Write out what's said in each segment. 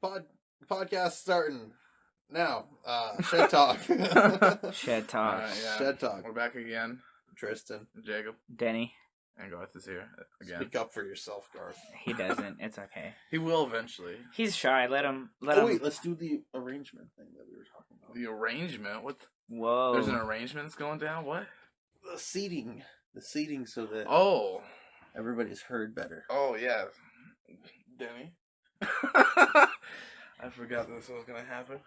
Pod podcast starting now. Shed talk. Shed talk. Yeah. Shed talk. We're back again. Tristan, Jacob Denny. and Garth is here again. speak up for yourself, Garth. He doesn't. It's okay. He will eventually. He's shy. Let him. Wait, let's do the arrangement thing that we were talking about. The arrangement? What? Whoa. There's an arrangement that's going down? What? The seating. The seating so that Oh. everybody's heard better. Oh, yeah. Denny. I forgot this was going to happen.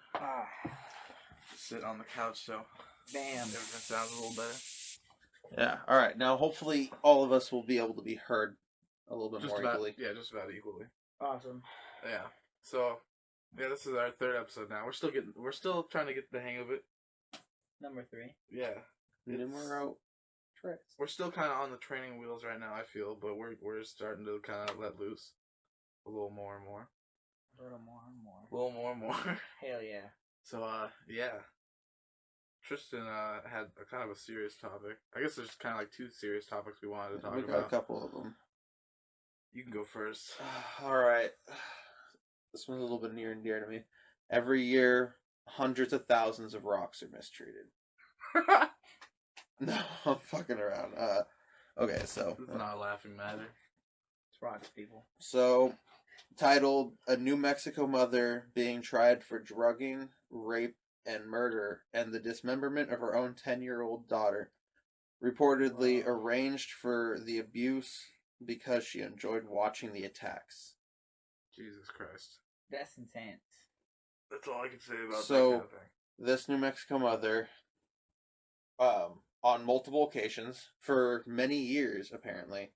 Sit on the couch so Damn. everything sounds a little better. Yeah. All right. Now, hopefully, all of us will be able to be heard a little bit more equally. Yeah, just about equally. Awesome. Yeah. So, yeah, this is our third episode now. We're still trying to get the hang of it. Number 3. Yeah. And we're out. Tricks. We're still kind of on the training wheels right now, I feel, but we're starting to kind of let loose a little more and more. A little more and more. A little more and more. Hell yeah. So, yeah. Tristan had a kind of a serious topic. I guess there's kind of like two serious topics we wanted to talk We got about. a couple of them. You can go first. All right. This one's a little bit near and dear to me. Every year, hundreds of thousands of rocks are mistreated. No, I'm fucking around. Okay, so It's not a laughing matter. It's rocks, people. So, titled "A New Mexico Mother Being Tried for Drugging, Rape, and Murder, and the Dismemberment of Her Own 10-year-old Daughter, reportedly arranged for the abuse because she enjoyed watching the attacks." Jesus Christ. That's intense. That's all I can say about So, that kind of thing. This New Mexico mother, on multiple occasions, for many years apparently,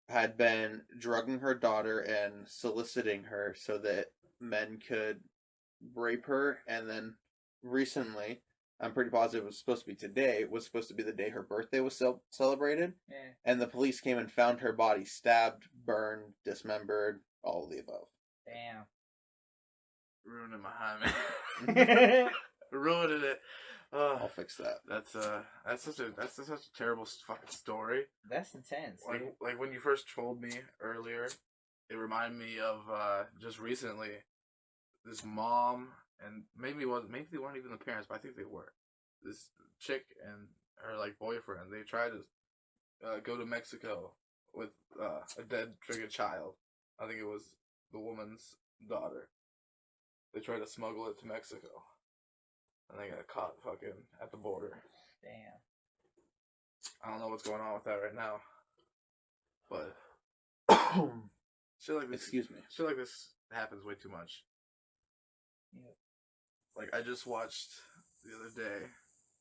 had been drugging her daughter and soliciting her so that men could rape her. And then recently, I'm pretty positive it was supposed to be today, was supposed to be the day her birthday was celebrated. Yeah. And the police came and found her body stabbed, burned, dismembered, all of the above. Damn. Ruining my high, man. Ruining it. I'll fix that. That's such a terrible fucking story. That's intense. Like when you first told me earlier, it reminded me of just recently this mom, and maybe they weren't even the parents, but I think they were. This chick and her like boyfriend, they tried to go to Mexico with a dead friggin' child. I think it was the woman's daughter. They tried to smuggle it to Mexico. And they got caught fucking at the border. Damn. I don't know what's going on with that right now. But shit like this, Excuse me. Shit like this happens way too much. Yep. Like I just watched the other day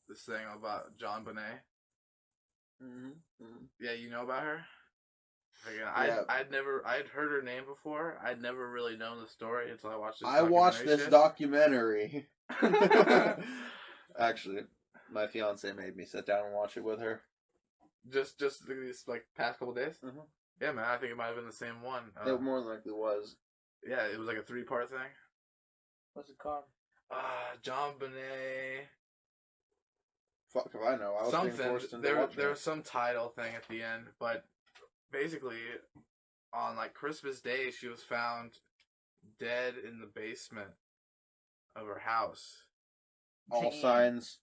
this thing about John Bonet. Mm-hmm. Mm-hmm. Yeah, you know about her? Yeah. I'd heard her name before. I'd never really known the story until I watched this. I watched this documentary. Actually, my fiance made me sit down and watch it with her. Just these like past couple days. Mm-hmm. Yeah, man. I think it might have been the same one. It more than likely was. Yeah, it was like a 3-part thing. What's it called? John Bonet. Fuck if I know. I was being Something. forced into There watching was some title thing at the end, but basically, on like Christmas Day, she was found dead in the basement of her house. All signs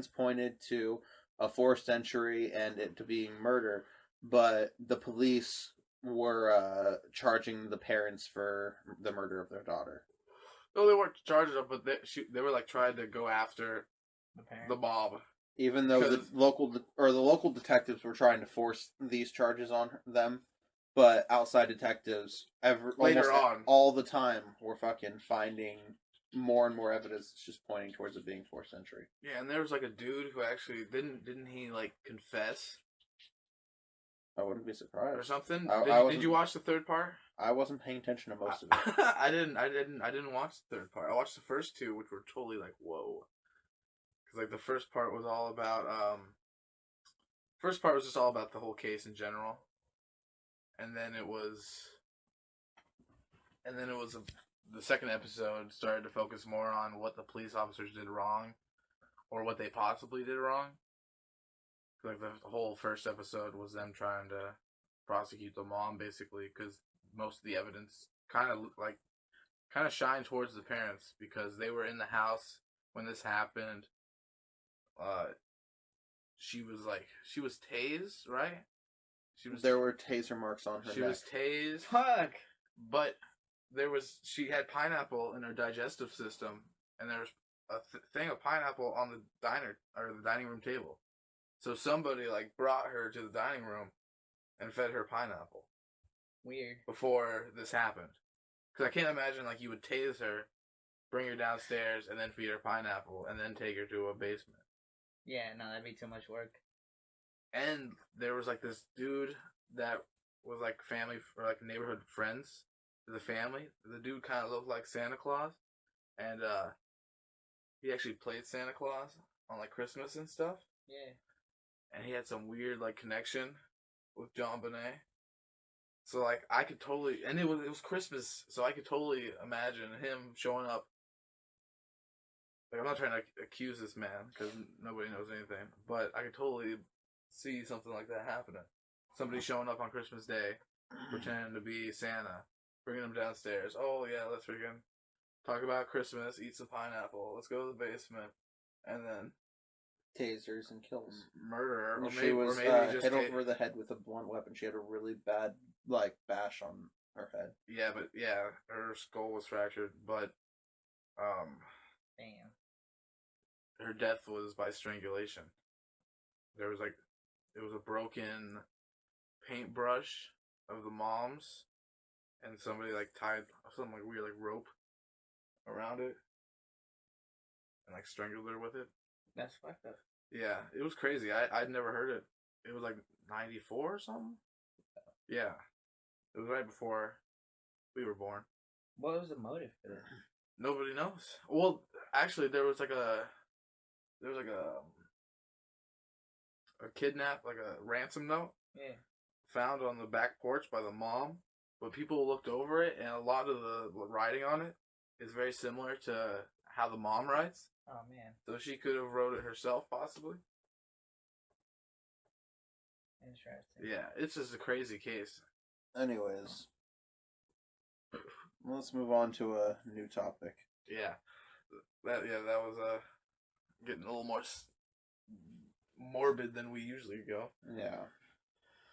pointed to a forced entry and it to being murder, but the police were charging the parents for the murder of their daughter. No, they weren't charged up, but they were like trying to go after the mob. Even though the local detectives were trying to force these charges on them, but outside detectives Later on, all the time were fucking finding more and more evidence just pointing towards it being forced entry. Yeah, and there was like a dude who actually didn't he like confess? I wouldn't be surprised. Or something. Did you watch the third part? I wasn't paying attention to most of it. I didn't watch the third part. I watched the first two, which were totally like whoa. Because like the first part was all about just all about the whole case in general, and then it was the second episode started to focus more on what the police officers did wrong, or what they possibly did wrong. Like the whole first episode was them trying to prosecute the mom, basically, because most of the evidence kind of like kind of shine towards the parents because they were in the house when this happened. She was tased, right? There were taser marks on her She neck. was tased, Fuck. but she had pineapple in her digestive system, and there was a thing of pineapple on the dining room table. So somebody like brought her to the dining room and fed her pineapple. Weird. Before this happened, because I can't imagine like you would tase her, bring her downstairs, and then feed her pineapple, and then take her to a basement. Yeah, no, that'd be too much work. And there was like this dude that was like family or like neighborhood friends to the family. The dude kind of looked like Santa Claus, and he actually played Santa Claus on like Christmas and stuff. Yeah. And he had some weird like connection with John Bonet. So like I could totally, and it was Christmas, so I could totally imagine him showing up. Like I'm not trying to accuse this man because nobody knows anything, but I could totally see something like that happening. Somebody showing up on Christmas Day, pretending to be Santa, bringing him downstairs. Oh yeah, let's freaking talk about Christmas, eat some pineapple, let's go to the basement, and then tasers and kills. Murder her, or she was maybe just hit over the head with a blunt weapon. She had a really bad like bash on her head. Yeah, but her skull was fractured, but damn, her death was by strangulation. There was like it was a broken paintbrush of the mom's, and somebody like tied something like weird like rope around it and like strangled her with it. That's fucked up. Yeah, it was crazy. I'd never heard it. It was like 94 or something. Yeah, it was right before we were born. What was the motive for this? Nobody knows. Well, actually, there was like a kidnap, like a ransom note. Yeah. Found on the back porch by the mom, but people looked over it, and a lot of the writing on it is very similar to how the mom writes. Oh man. So she could have wrote it herself, possibly. Interesting. Yeah, it's just a crazy case. Anyways, let's move on to a new topic. Yeah, that was getting a little more morbid than we usually go. Yeah,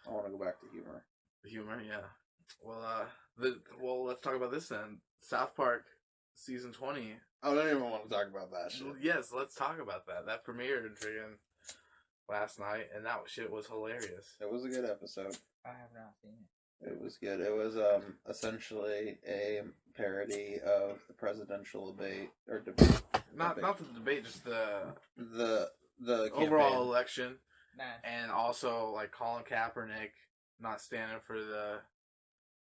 I want to go back to humor. Humor, yeah. Well, let's talk about this then. South Park season 20. I don't even want to talk about that shit. Yes, let's talk about that. That premiered friggin' last night, and that shit was hilarious. It was a good episode. I have not seen it. It was good. It was essentially a parody of the presidential debate or debate. Not the debate, just the campaign. overall election, Nice. and also like Colin Kaepernick not standing for the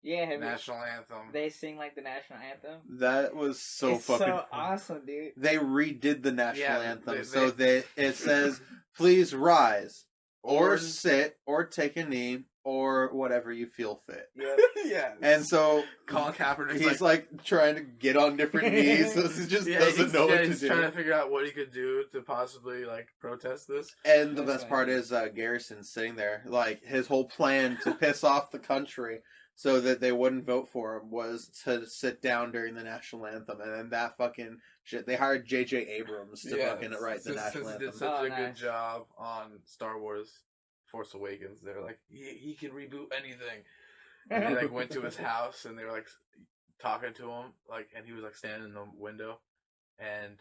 national anthem. They sing like the national anthem. That was so it's fucking so awesome, dude. They redid the national anthem so they that it says, "Please rise or sit or take a knee or whatever you feel fit." Yep. Yeah. And so Colin Kaepernick, he's like trying to get on different knees. So he just doesn't know what to he's do. trying to figure out what he could do to possibly like protest this. And the best part is Garrison's sitting there, like his whole plan to piss off the country so that they wouldn't vote for him was to sit down during the national anthem, and then that fucking shit. They hired J.J. Abrams to fucking write the national anthem. He did such a good job on Star Wars Force Awakens. They're like, he can reboot anything. And they like went to his house and they were like talking to him, like, and he was like standing in the window. And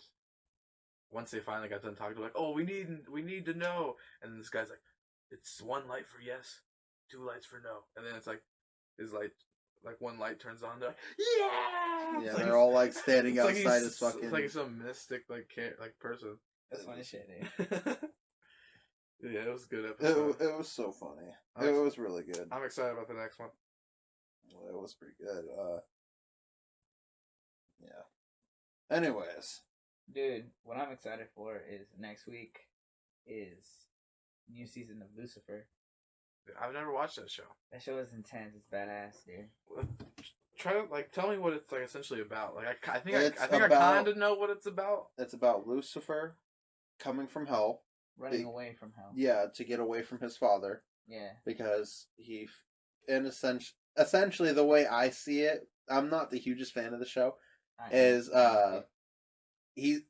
once they finally got done talking to him, like, oh, we need to know. And then this guy's like, it's one light for yes, two lights for no. And then it's like his light, like one light turns on. They're like, yeah. Yeah, they're all like standing outside like his fucking. It's like some mystic like person. That's funny shit, dude. Yeah, it was a good episode. It was so funny. It was really good. I'm excited about the next one. Well, it was pretty good. Yeah. Anyways, dude, what I'm excited for is next week is new season of Lucifer. I've never watched that show. That show is intense. It's badass, dude. Try to like tell me what it's like essentially about. Like I think I kind of know what it's about. It's about Lucifer coming from hell, running away from hell. Yeah, to get away from his father. Yeah, because he, in essentially the way I see it, I'm not the hugest fan of the show. is he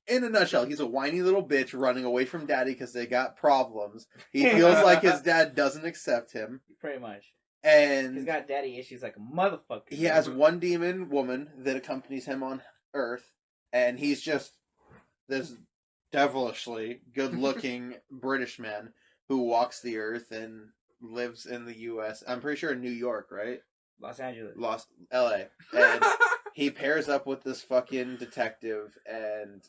in a nutshell, he's a whiny little bitch running away from daddy because they got problems. He feels like his dad doesn't accept him. Pretty much. And he's got daddy issues like a motherfucker. He has one demon woman that accompanies him on Earth, and he's just this devilishly good-looking British man who walks the Earth and lives in the U.S. I'm pretty sure in New York, right? Los Angeles. L.A. And he pairs up with this fucking detective, and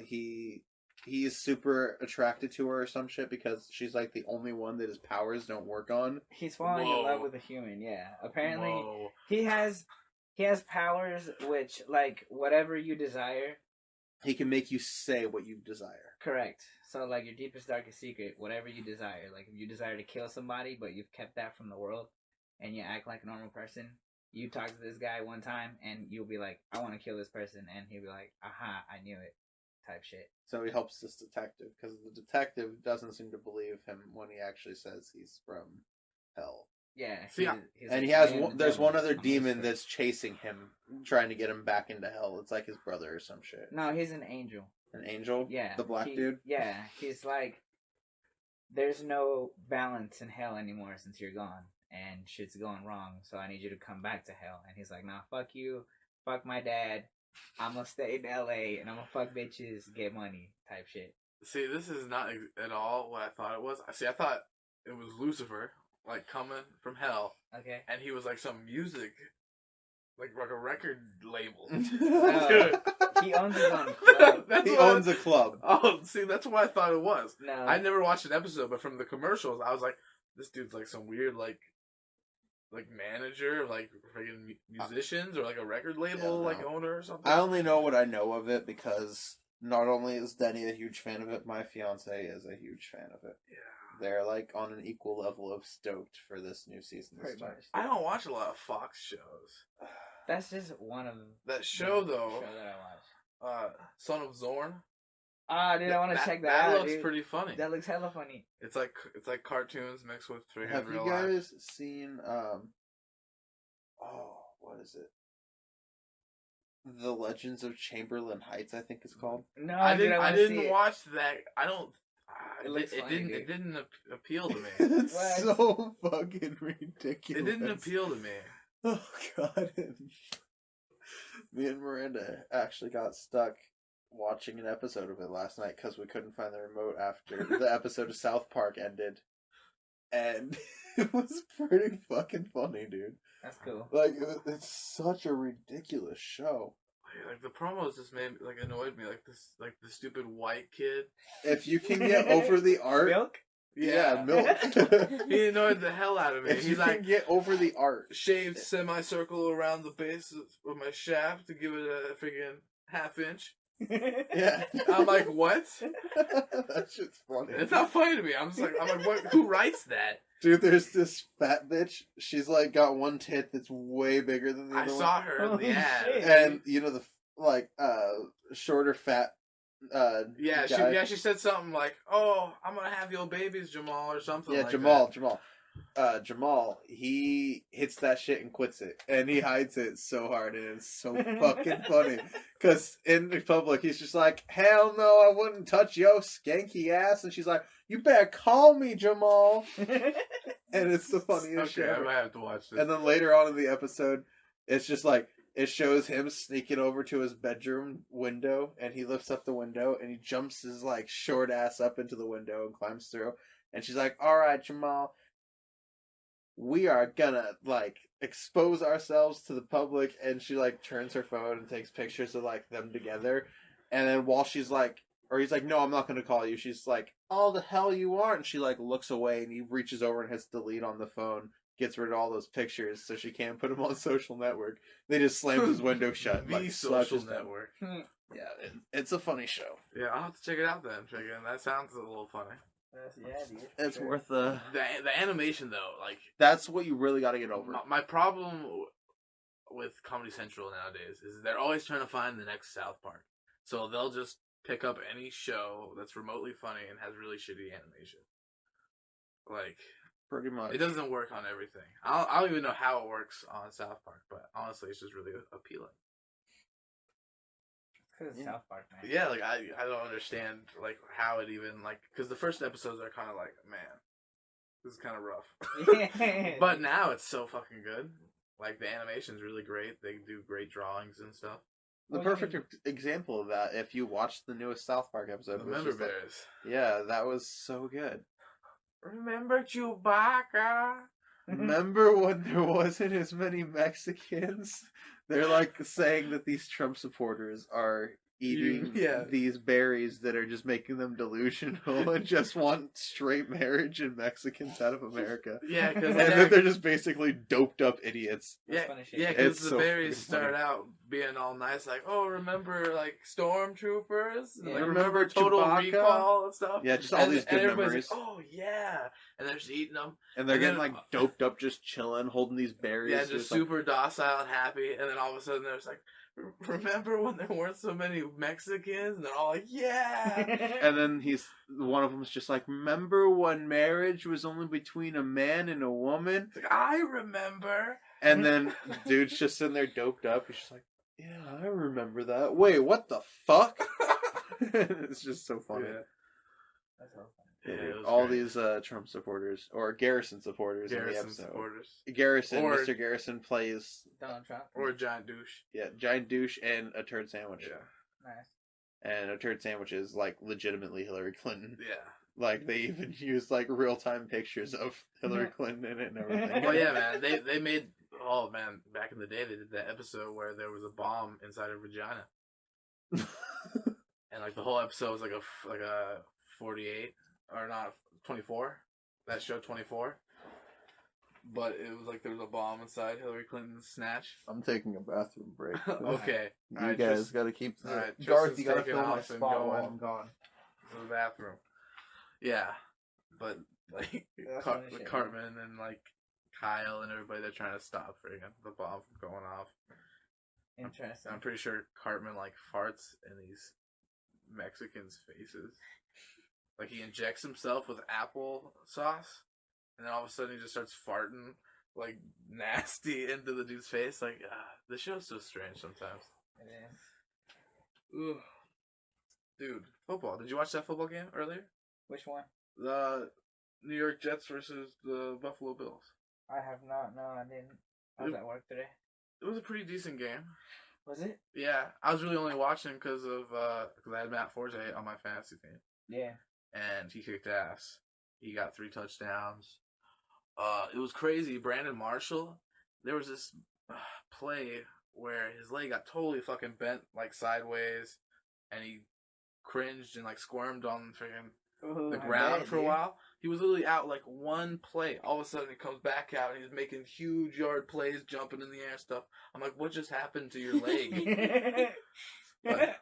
he's super attracted to her or some shit because she's like the only one that his powers don't work on. He's falling in love with a human, yeah. Apparently he has powers which, like, whatever you desire, he can make you say what you desire. Correct. So, like, your deepest, darkest secret, whatever you desire. Like, if you desire to kill somebody, but you've kept that from the world, and you act like a normal person, you talk to this guy one time, and you'll be like, I want to kill this person, and he'll be like, aha, I knew it, type shit. So he helps this detective, because the detective doesn't seem to believe him when he actually says he's from hell. Yeah. And he has there's one other demon that's chasing him, trying to get him back into hell. It's like his brother or some shit. No, he's an angel. An angel? Yeah. The black dude? Yeah. He's like, there's no balance in hell anymore since you're gone. And shit's going wrong, so I need you to come back to hell. And he's like, nah, fuck you. Fuck my dad. I'm gonna stay in LA, and I'm gonna fuck bitches, get money, type shit. See, this is not at all what I thought it was. I thought it was Lucifer, like, coming from hell. Okay. And he was like some music, like a record label. No, he owns his own club. He owns a club. Oh, see, that's what I thought it was. No. I never watched an episode, but from the commercials, I was like, this dude's like some weird, like manager of, like, freaking musicians, or like a record label, like, owner or something. I only know what I know of it because not only is Denny a huge fan of it, my fiance is a huge fan of it. Yeah. They're, like, on an equal level of stoked for this new season. Pretty much. I don't watch a lot of Fox shows. That's just one of that show, though. Show that I watch. Son of Zorn. Ah, dude, I want to check that out. That looks dude. pretty funny. That looks hella funny. It's like cartoons mixed with freaking Have real you guys life. seen what is it? The Legends of Chamberlain Heights, I think it's called. No, I didn't see watch that. I don't. It didn't appeal to me. It's so fucking ridiculous. It didn't appeal to me. Oh god. Me and Miranda actually got stuck watching an episode of it last night because we couldn't find the remote after the episode of South Park ended. And it was pretty fucking funny, dude. That's cool. Like, it's such a ridiculous show. Like, the promos just annoyed me. Like, the stupid white kid. If you can get over the art... Milk? Yeah, milk. He annoyed the hell out of me. If you can get over the art. Shaved semicircle around the base of my shaft to give it a freaking half inch. Yeah. I'm like, what? That shit's funny. It's not funny to me. I'm like, what? Who writes that? Dude, there's this fat bitch. She's like got one tit that's way bigger than the other one. I saw her in the ad. And you know the shorter fat guy. She said something like, "Oh, I'm gonna have your babies, Jamal," or something. Yeah, like Jamal. that. Jamal, he hits that shit and quits it, and he hides it so hard, and it's so fucking funny. Because in the public, he's just like, "Hell no, I wouldn't touch your skanky ass," and she's like, "You better call me Jamal." And it's the funniest shit. Okay, I might have to watch this. And then later on in the episode, it's just like it shows him sneaking over to his bedroom window, and he lifts up the window, and he jumps his like short ass up into the window and climbs through. And she's like, "All right, Jamal, we are gonna like expose ourselves to the public." And she like turns her phone and takes pictures of like them together. And then while she's like, or he's like, "No, I'm not gonna call you." She's like, "Oh, the hell you aren't." And she like looks away, and he reaches over and hits delete on the phone, gets rid of all those pictures so she can't put them on social network. They just slammed his window shut. The like, social network. Yeah, it's a funny show. Yeah, I'll have to check it out then. That sounds a little funny. Yeah, dude. It's sure. worth the animation though. Like, that's what you really got to get over. My problem with Comedy Central nowadays is they're always trying to find the next South Park, so they'll just pick up any show that's remotely funny and has really shitty animation. Like, pretty much, it doesn't work on everything. I don't even know how it works on South Park, but honestly, it's just really appealing. Because Yeah. South Park, man. Yeah, like I don't understand like how it even like because the first episodes are kind of like, man, this is kind of rough. Yeah. But now it's so fucking good. Like the animation's really great. They do great drawings and stuff. The Well, perfect example of that, if you watched the newest South Park episode, The was Member just like, Bears. yeah, that was so good. Remember Chewbacca? Remember when there wasn't as many Mexicans? They're like saying that these Trump supporters are eating Yeah. these berries that are just making them delusional and just want straight marriage and Mexicans out of America. Yeah, because And that they're just basically doped up idiots. That's yeah, funny shit. yeah, because It's the so berries fucking funny. start out being all nice, like, oh, remember like stormtroopers? Yeah. Like, Remember Total Chewbacca? Recall and stuff. Yeah, just all and, these and good everybody's memories. like, oh yeah, and they're just eating them. And they're and getting then- like doped up, just chilling, holding these berries. Yeah, just like, super docile and happy, and then all of a sudden there's like, remember when there weren't so many Mexicans? And they're all like, yeah. And then one of them's just like, remember when marriage was only between a man and a woman? It's like, I remember. And then the dude's just sitting there doped up. He's just like, yeah, I remember that. Wait, what the fuck? It's just so funny. Yeah. That's so funny. Yeah, it was All great. these Trump supporters, or Garrison supporters in the Garrison episode. supporters. Garrison, Or- Mr. Garrison plays, Donald Trump. Or a giant douche. yeah, giant douche and a turd sandwich. Yeah. Nice. And a turd sandwich is like legitimately Hillary Clinton. Yeah. Like they even used like real time pictures of Hillary Clinton in it and everything. Well, yeah, man. They made, oh man, back in the day they did that episode where there was a bomb inside her vagina, and like the whole episode was like a 48 or not 24. That show 24. But it was like there was a bomb inside Hillary Clinton's snatch. I'm taking a bathroom break. Okay. You Alright, guys got to keep the alright, Garth. Tristan's You got to taking fill my off and spot while going. I'm gone. To the bathroom. Yeah, but like That's funny the shit, Cartman and like Kyle and everybody, they're trying to stop freaking the bomb from going off. Interesting. I'm pretty sure Cartman like farts in these Mexicans' faces. Like he injects himself with apple sauce, and then all of a sudden he just starts farting like nasty into the dude's face. Like the show's so strange sometimes. It is. Ugh. Dude, football. Did you watch that football game earlier? Which one? The New York Jets versus the Buffalo Bills. I have not. No, I didn't. I was at work today. It was a pretty decent game. Was it? Yeah, I was really only watching because I had Matt Forte on my fantasy team, Yeah. and he kicked ass. He got 3 touchdowns. It was crazy. Brandon Marshall, there was this play where his leg got totally fucking bent like sideways, and he cringed and like squirmed on freaking the ground for a while. He was literally out like one play. All of a sudden, he comes back out and he's making huge yard plays, jumping in the air and stuff. I'm like, what just happened to your leg?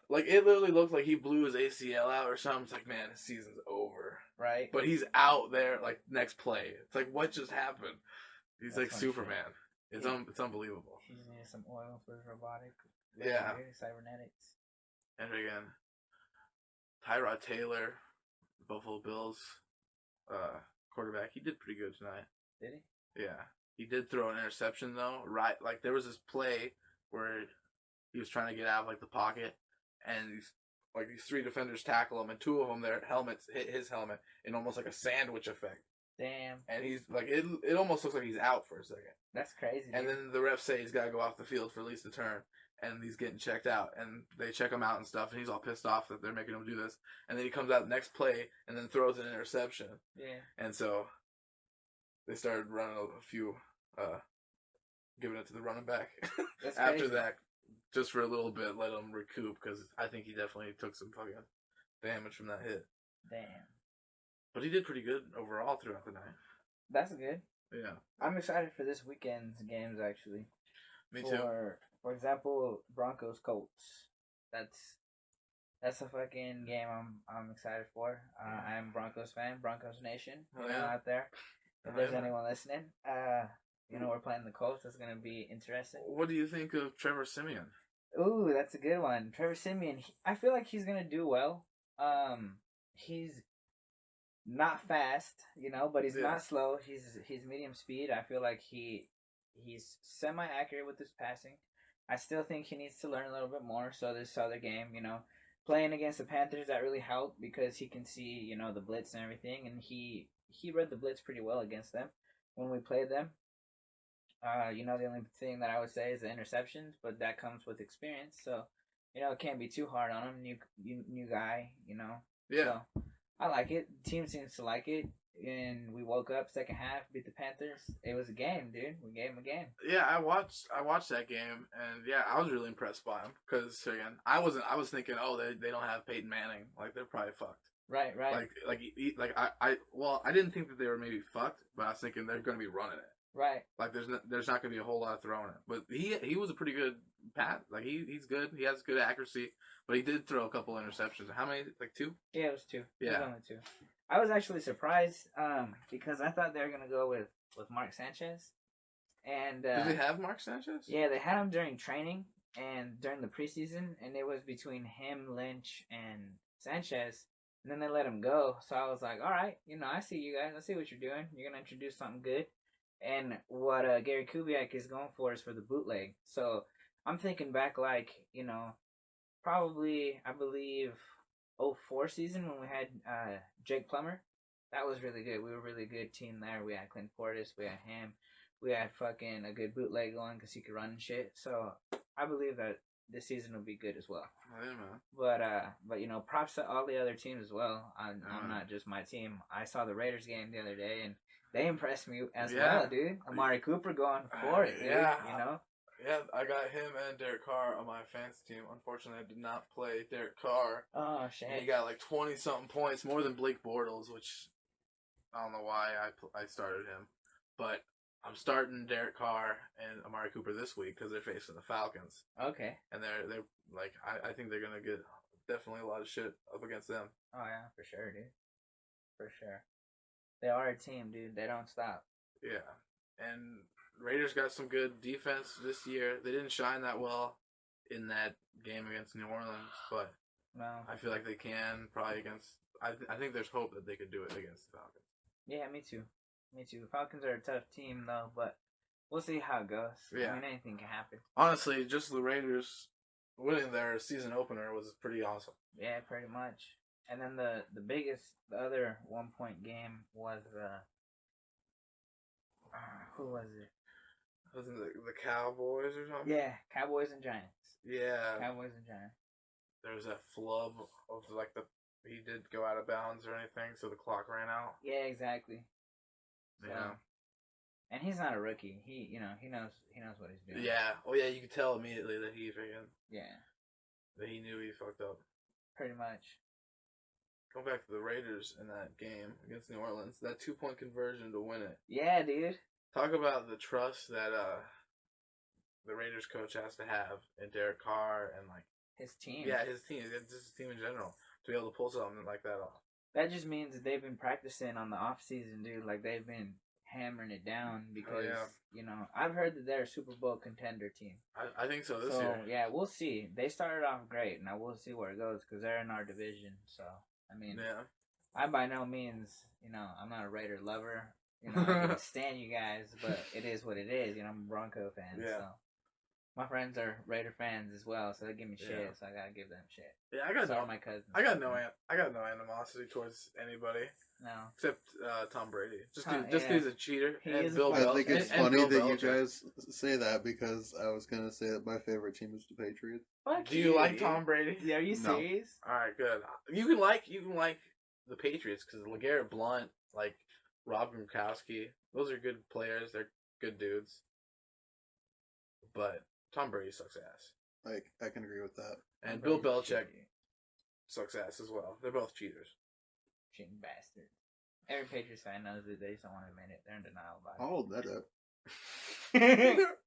like it literally looked like he blew his ACL out or something. It's like, man, his season's over. Right. But he's out there like next play. It's like, what just happened? He's That's like funny Superman. It's Yeah. It's unbelievable. He just needed some oil for his robotic. Yeah. Cybernetics. And again, Tyrod Taylor, Buffalo Bills quarterback, he did pretty good tonight. Did he? Yeah. He did throw an interception though. Right, like there was this play where he was trying to get out of like the pocket, and these 3 defenders tackle him, and 2 of them their helmets hit his helmet in almost like a sandwich effect. Damn. And he's like, it almost looks like he's out for a second. That's crazy. And dude. then the refs say he's got to go off the field for at least a turn. And he's getting checked out. And they check him out and stuff. And he's all pissed off that they're making him do this. And then he comes out the next play and then throws an interception. Yeah. And so they started running a few, giving it to the running back. That's After crazy. that, just for a little bit, let him recoup. Because I think he definitely took some fucking damage from that hit. Damn. But he did pretty good overall throughout the night. That's good. Yeah. I'm excited for this weekend's games actually. Me too. For example, Broncos Colts. That's a fucking game I'm excited for. I am a Broncos fan, Broncos Nation. Oh, You know, yeah. out there. If Oh, there's yeah. anyone listening, we're playing the Colts. That's gonna be interesting. What do you think of Trevor Siemian? Ooh, that's a good one. Trevor Siemian. I feel like he's gonna do well. He's not fast, but he's Yeah. not slow. He's medium speed. I feel like he's semi accurate with his passing. I still think he needs to learn a little bit more. So this other game, playing against the Panthers, that really helped because he can see, the blitz and everything, and he read the blitz pretty well against them when we played them. The only thing that I would say is the interceptions, but that comes with experience. So, it can't be too hard on him. New guy. Yeah. So I like it. The team seems to like it. And we woke up second half, beat the Panthers. It was a game, dude. We gave him a game. Yeah, I watched that game, and yeah, I was really impressed by him because again, I was thinking, oh, they don't have Peyton Manning, like they're probably fucked. Right. I didn't think that they were maybe fucked, but I was thinking they're going to be running it. Right. Like there's not going to be a whole lot of throwing it, but he was a pretty good pat. Like he's good. He has good accuracy, but he did throw a couple interceptions. How many? Like 2? Yeah, it was 2. Yeah, it was only 2. I was actually surprised because I thought they were gonna go with Mark Sanchez, and did they have Mark Sanchez? Yeah, they had him during training and during the preseason, and it was between him, Lynch, and Sanchez. And then they let him go, so I was like, all right, I see you guys. I see what you're doing. You're gonna introduce something good. And what Gary Kubiak is going for is for the bootleg. So I'm thinking back like, probably, I believe, 04 season when we had Jake Plummer. That was really good. We were a really good team there. We had Clint Portis. We had him. We had fucking a good bootleg going because he could run and shit. So I believe that this season will be good as well. Oh, yeah, man. But props to all the other teams as well. I'm not just my team. I saw the Raiders game the other day, and they impressed me as well, dude. Amari Cooper going for it, dude. Yeah. Yeah, I got him and Derek Carr on my fantasy team. Unfortunately, I did not play Derek Carr. Oh, shit. And he got like 20-something points, more than Blake Bortles, which I don't know why I started him. But I'm starting Derek Carr and Amari Cooper this week because they're facing the Falcons. Okay. And they're like, I think they're going to get definitely a lot of shit up against them. Oh, yeah, for sure, dude. For sure. They are a team, dude. They don't stop. Yeah. And Raiders got some good defense this year. They didn't shine that well in that game against New Orleans, but no. I feel like they can probably against. I think there's hope that they could do it against the Falcons. Yeah, me too. The Falcons are a tough team though, but we'll see how it goes. Yeah. I mean, anything can happen. Honestly, just the Raiders winning their season opener was pretty awesome. Yeah, pretty much. And then the other 1-point game was who was it? Wasn't it the Cowboys or something? Yeah, Cowboys and Giants. Yeah. Cowboys and Giants. There was that flub of he did go out of bounds or anything, so the clock ran out. Yeah, exactly. So, yeah. And he's not a rookie. He knows what he's doing. Yeah. Oh yeah, you could tell immediately that he figured. Yeah. That he knew he fucked up. Pretty much. Going back to the Raiders in that game against New Orleans, that 2-point conversion to win it. Yeah, dude. Talk about the trust that the Raiders coach has to have in Derek Carr and his team. Yeah, his team. Just his team in general to be able to pull something like that off. That just means that they've been practicing on the off season, dude. Like they've been hammering it down because I've heard that they're a Super Bowl contender team. I think so this year. Yeah, we'll see. They started off great. Now we'll see where it goes because they're in our division. So I mean, I by no means, I'm not a Raider lover. I can't stand you guys, but it is what it is. I'm a Bronco fan. Yeah. So my friends are Raider fans as well, so they give me shit. So I gotta give them shit. Yeah, I got my cousins. I got no animosity towards anybody. No, except Tom Brady. Just because he's a cheater. And Bill Belichick. I think it's funny that you guys say that because I was gonna say that my favorite team is the Patriots. Do you like Tom Brady? Yeah, are you serious? All right, good. You can like the Patriots because LeGarrette Blount, Rob Gronkowski, those are good players. They're good dudes. But Tom Brady sucks ass. I can agree with that. And Bill Belichick sucks ass as well. They're both cheaters. Cheating bastards. Every Patriots fan knows it. They just don't want to admit it. They're in denial about it. I'll hold that up.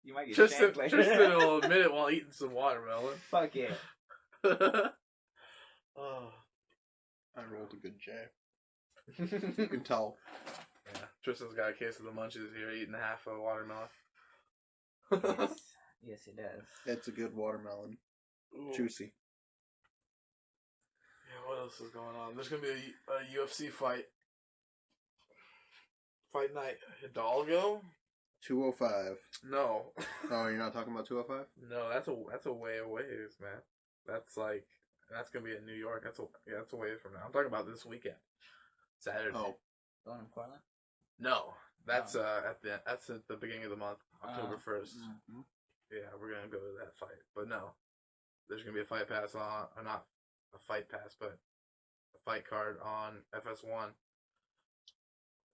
You might get Tristan later. will admit it while eating some watermelon. Fuck yeah. Oh, I rolled a good J. You can tell. Yeah, Tristan's got a case of the munchies here, eating half a watermelon. Yes, it does. It's a good watermelon. Ooh. Juicy. Yeah, what else is going on? There's gonna be a UFC fight. Fight night. Hidalgo 205. No. Oh, you're not talking about 205? No, that's a way away, man. That's gonna be in New York. That's a way from now. I'm talking about this weekend, Saturday. Oh, Going in Portland? No, that's Oh. that's at the beginning of the month, October 1st. mm-hmm. Yeah, we're gonna go to that fight. But no, there's gonna be a fight pass on, or not a fight pass, but a fight card on FS1.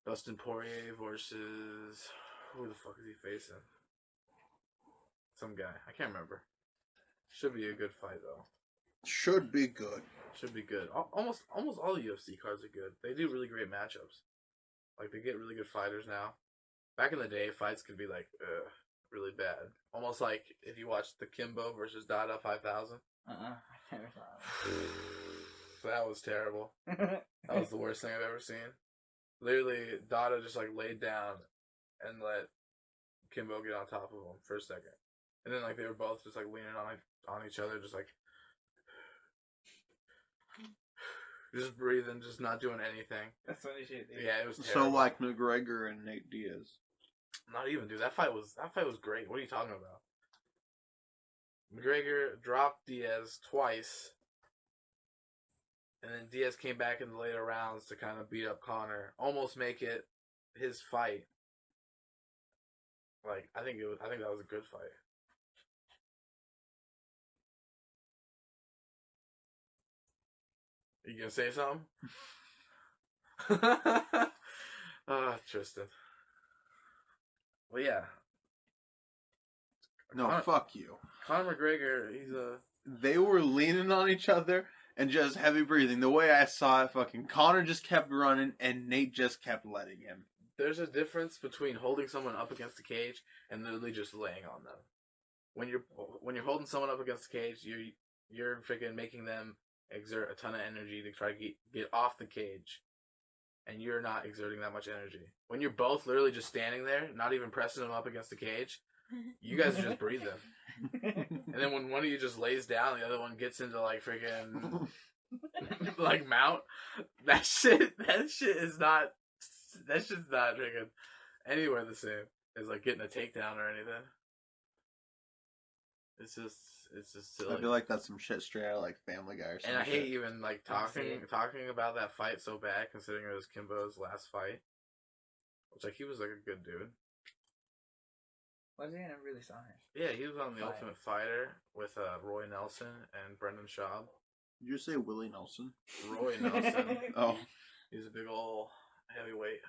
Dustin Poirier versus who the fuck is he facing? Some guy. I can't remember. Should be a good fight though. Should be good. Should be good. Almost all UFC cards are good. They do really great matchups. Like they get really good fighters now. Back in the day, fights could be like really bad. Almost like if you watched the Kimbo versus Dada 5000. I never saw That was terrible. that. That was the worst thing I've ever seen. Literally, Dada just like laid down and let Kimbo get on top of him for a second, and then like they were both just like leaning on each other, just breathing, just not doing anything. That's funny shit, dude. Yeah, it was So terrible. like McGregor and Nate Diaz. Not even, dude. That fight was great. What are you talking about? McGregor dropped Diaz twice, and then Diaz came back in the later rounds to kind of beat up Conor, almost make it his fight. Like I think that was a good fight. You gonna say something? Tristan. Well, yeah. No, fuck you. Conor McGregor, They were leaning on each other and just heavy breathing. The way I saw it, fucking Connor just kept running and Nate just kept letting him. There's a difference between holding someone up against the cage and literally just laying on them. When you're holding someone up against the cage, you're freaking making them exert a ton of energy to try to get off the cage, and you're not exerting that much energy. When you're both literally just standing there, not even pressing them up against the cage, you guys are just breathing. And then when one of you just lays down, the other one gets into like freaking like mount. That shit's not freaking anywhere the same as like getting a takedown or anything. It's just silly. I feel like that's some shit straight out of like Family Guy or something. And I hate even like talking about that fight so bad, considering it was Kimbo's last fight. Which like he was like a good dude. Was he? I never really saw him. Yeah, he was on The Ultimate Fighter with Roy Nelson and Brendan Schaub. Did you say Willie Nelson? Roy Nelson. Oh. He's a big ol' heavyweight.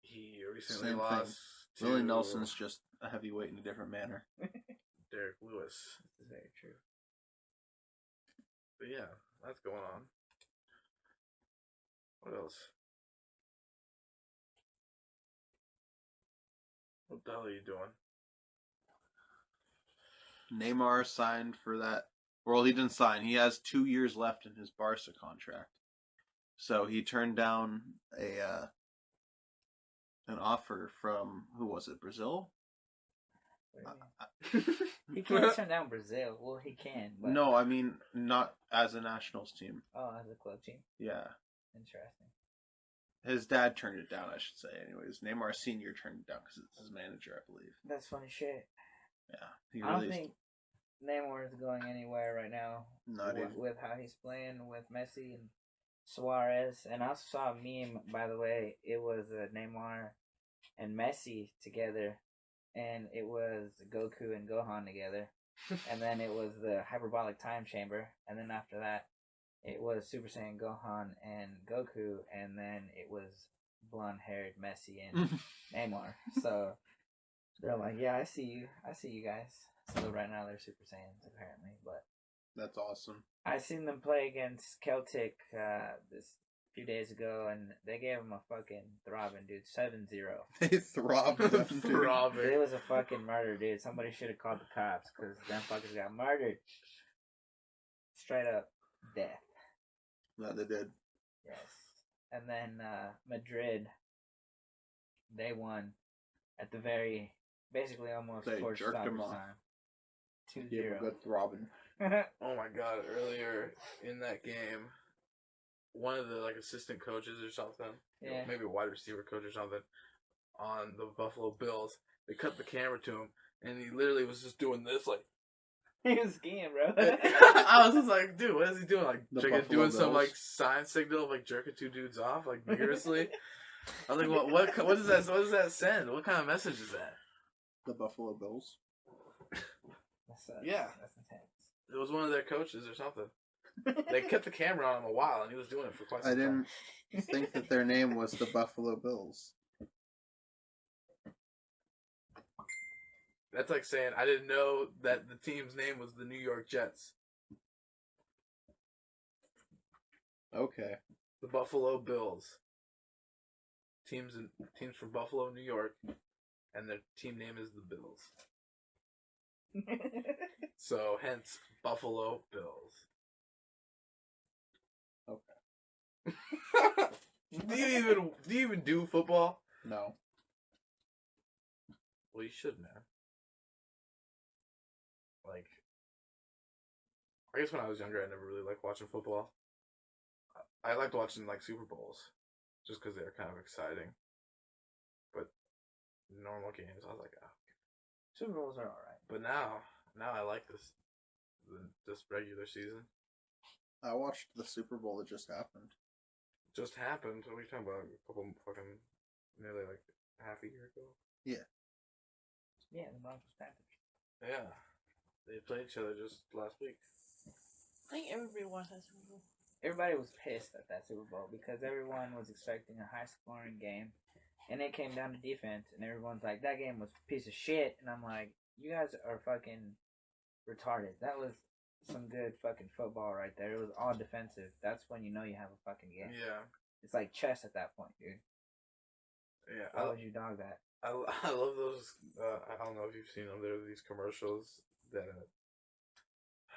He recently Same lost thing. to Willie Nelson's just a heavyweight in a different manner. Derek Lewis. This is very true. But yeah, that's going on. What else? What the hell are you doing? Neymar signed for that. Well, he didn't sign. He has 2 years left in his Barca contract. So he turned down an offer from, who was it, Brazil? He can't turn down Brazil. Well, he can. But... No, I mean, not as a nationals team. Oh, as a club team. Yeah. Interesting. His dad turned it down, I should say. Anyways, Neymar Sr. turned it down because it's his manager, I believe. That's funny shit. Yeah. I don't think Neymar is going anywhere right now. Not even. With how he's playing with Messi and Suarez. And I also saw a meme, by the way. It was Neymar and Messi together. And it was Goku and Gohan together. And then it was the hyperbolic time chamber. And then after that, it was Super Saiyan Gohan and Goku. And then it was blonde-haired Messi and Neymar. So they're like, yeah, I see you guys. So right now they're Super Saiyans apparently. But that's awesome. I seen them play against Celtic this few days ago, and they gave him a fucking throbbing, dude. 7-0. They throbbed them, dude. Throbbing. It was a fucking murder, dude. Somebody should have called the cops, because them fuckers got murdered. Straight up death. No, they did. Yes. And then Madrid, they won at the very, basically almost They towards jerked stoppage him off. time. 2-0. Gave him a good throbbing. Oh my god, earlier in that game, one of the like assistant coaches or something, Yeah. maybe a wide receiver coach or something, on the Buffalo Bills. They cut the camera to him, and he literally was just doing this, like. He was skiing, bro. I was just like, dude, what is he doing? Like, doing some like sign signal of like jerking two dudes off like vigorously. I was like, what is that? What does that send? What kind of message is that? The Buffalo Bills. Yeah, that's intense. It was one of their coaches or something. They kept the camera on him a while, and he was doing it for quite some time. I didn't think that their name was the Buffalo Bills. That's like saying I didn't know that the team's name was the New York Jets. Okay. The Buffalo Bills. Teams from Buffalo, New York, and their team name is the Bills. So hence Buffalo Bills. Okay. do you even do football? No. Well, you should, man. Like, I guess when I was younger, I never really liked watching football. I liked watching like Super Bowls, just because they were kind of exciting. But normal games, I was like, oh. Super Bowls are alright. But now I like this regular season. I watched the Super Bowl that just happened. Just happened? What are you talking about? A couple fucking, nearly like half a year ago? Yeah. Yeah, the Broncos Panthers. Yeah. They played each other just last week. I think everybody watched that Super Bowl. Everybody was pissed at that Super Bowl because everyone was expecting a high-scoring game, and it came down to defense, and everyone's like, that game was a piece of shit, and I'm like, you guys are fucking retarded. That was some good fucking football right there. It was all defensive. That's when you know you have a fucking game. Yeah. It's like chess at that point, dude. Yeah. Why would you dog that? I love those, I don't know if you've seen them, there are these commercials that,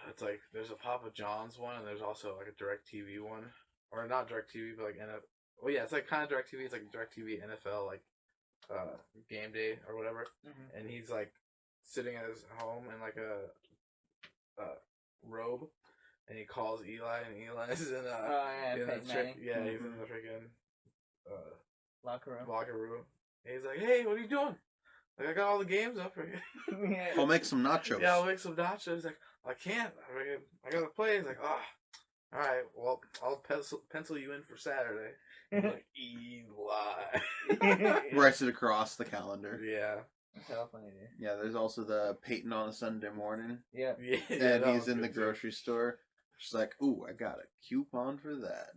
it's like, there's a Papa John's one, and there's also like a DirecTV one, or not DirecTV, but like, well yeah, it's like kind of DirecTV, it's like DirecTV NFL, like, game day, or whatever, and he's like, sitting at his home in like a robe, and he calls Eli, and Eli's in he's in the freaking, locker room. And he's like, hey, what are you doing? Like, I got all the games up for you. Yeah. I'll make some nachos. Yeah, I'll make some nachos. He's like, I can't. I gotta play. He's like, alright, well, I'll pencil you in for Saturday. I'm like, Eli. Writes it across the calendar. Yeah. That's how funny, dude. Yeah, there's also the Peyton on a Sunday morning. Yeah. And he's in the grocery store. She's like, ooh, I got a coupon for that.